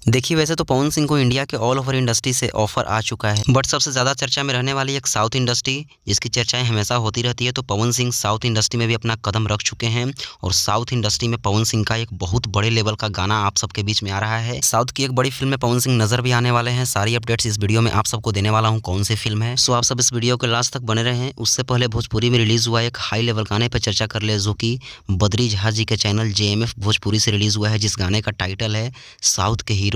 देखिए वैसे तो पवन सिंह को इंडिया के ऑल ओवर इंडस्ट्री से ऑफर आ चुका है, बट सबसे ज़्यादा चर्चा में रहने वाली एक साउथ इंडस्ट्री जिसकी चर्चाएं हमेशा होती रहती है, तो पवन सिंह साउथ इंडस्ट्री में भी अपना कदम रख चुके हैं। और साउथ इंडस्ट्री में पवन सिंह का एक बहुत बड़े लेवल का गाना आप सबके बीच में आ रहा है। साउथ की एक बड़ी फिल्म में पवन सिंह नजर भी आने वाले हैं। सारी अपडेट्स इस वीडियो में आप सबको देने वाला हूँ, कौन सी फिल्म है। सो आप सब इस वीडियो के लास्ट तक बने रहे। उससे पहले भोजपुरी में रिलीज हुआ एक हाई लेवल गाने पर चर्चा कर ले, जो कि बद्री झा जी के चैनल JMF भोजपुरी से रिलीज हुआ है, जिस गाने का टाइटल है साउथ के हीरो।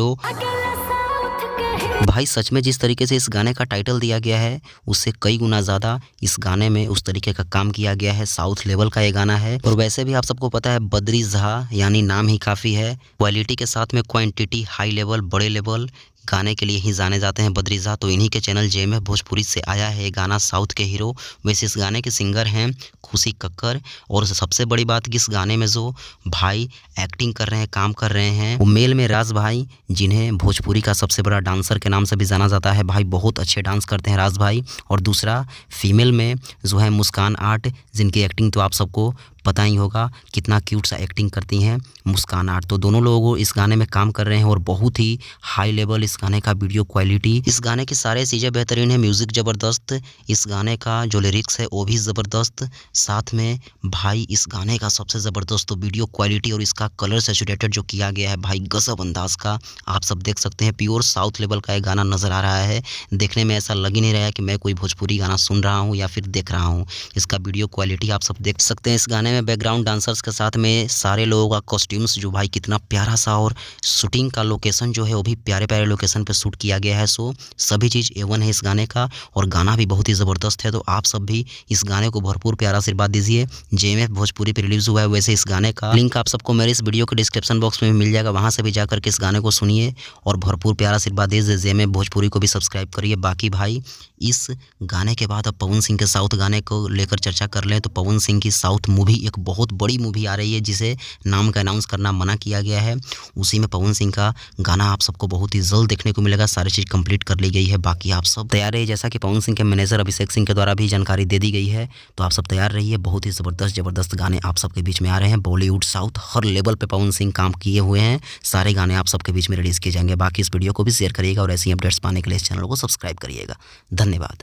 भाई सच में जिस तरीके से इस गाने का टाइटल दिया गया है, उससे कई गुना ज़्यादा इस गाने में उस तरीके का काम किया गया है। साउथ लेवल का ये गाना है। और वैसे भी आप सबको पता है बद्री झा यानी नाम ही काफ़ी है। क्वालिटी के साथ में क्वांटिटी, हाई लेवल, बड़े लेवल गाने के लिए ही जाने जाते हैं बद्री झा। तो इन्हीं के चैनल JMF भोजपुरी से आया है गाना साउथ के हीरो। वैसे इस गाने के सिंगर हैं खुशी कक्कर। और सबसे बड़ी बात कि इस गाने में जो भाई एक्टिंग कर रहे हैं, काम कर रहे हैं, वो मेल में राज भाई, जिन्हें भोजपुरी का सबसे बड़ा डांसर के नाम से भी जाना जाता है। भाई बहुत अच्छे डांस करते हैं राज भाई। और दूसरा फीमेल में जो है मुस्कान आर्ट, जिनकी एक्टिंग तो आप सबको पता ही होगा कितना क्यूट सा एक्टिंग करती हैं मुस्कान आर्ट। तो दोनों लोग इस गाने में काम कर रहे हैं और बहुत ही हाई लेवल इस गाने का वीडियो क्वालिटी, इस गाने की सारे चीज़ें बेहतरीन है। म्यूज़िक ज़बरदस्त, इस गाने का जो लिरिक्स है वो भी ज़बरदस्त। साथ में भाई इस गाने का सबसे ज़बरदस्त तो वीडियो क्वालिटी और इसका कलर सैचुरेटेड जो किया गया है भाई, गजब अंदाज का आप सब देख सकते हैं। प्योर साउथ लेवल का ये गाना नज़र आ रहा है। देखने में ऐसा लग ही नहीं रहा है कि मैं कोई भोजपुरी गाना सुन रहा हूँ या फिर देख रहा हूँ। इसका वीडियो क्वालिटी आप सब देख सकते हैं। इस गाने में बैकग्राउंड डांसर्स के साथ में सारे लोगों का कॉस्ट्यूम्स जो भाई कितना प्यारा सा, और शूटिंग का लोकेशन जो है वो भी प्यारे प्यारे लोकेशन पे शूट किया गया है। सो सभी चीज़ A1 है इस गाने का। और गाना भी बहुत ही ज़बरदस्त है। तो आप सब भी इस गाने को भरपूर प्यारा आशीर्वाद दीजिए। JMF भोजपुरी पे रिलीज़ हुआ है। वैसे इस गाने का लिंक आप सबको मेरे इस वीडियो के डिस्क्रिप्शन बॉक्स में मिल जाएगा, वहाँ से भी जाकर के इस गाने को सुनिए और भरपूर प्यारा आशीर्वाद दीजिए। JMF भोजपुरी को भी सब्सक्राइब करिए। बाकी भाई इस गाने के बाद अब पवन सिंह के साउथ गाने को लेकर चर्चा कर लें, तो पवन सिंह की साउथ मूवी एक बहुत बड़ी मूवी आ रही है, जिसे नाम का अनाउंस करना मना किया गया है। उसी में पवन सिंह का गाना आप सबको बहुत ही जल्द देखने को मिलेगा। सारी चीज़ कंप्लीट कर ली गई है, बाकी आप सब तैयार रहिए। जैसा कि पवन सिंह के मैनेजर अभिषेक सिंह के द्वारा भी जानकारी दे दी गई है, तो आप सब तैयार रहिए। बहुत ही ज़बरदस्त गाने आप सबके बीच में आ रहे हैं। बॉलीवुड साउथ हर लेवल पे पवन सिंह काम किए हुए हैं। सारे गाने आप सबके बीच में रिलीज़ किए जाएंगे। बाकी इस वीडियो को भी शेयर करिएगा और ऐसी अपडेट्स पाने के लिए इस चैनल को सब्सक्राइब करिएगा। धन्यवाद।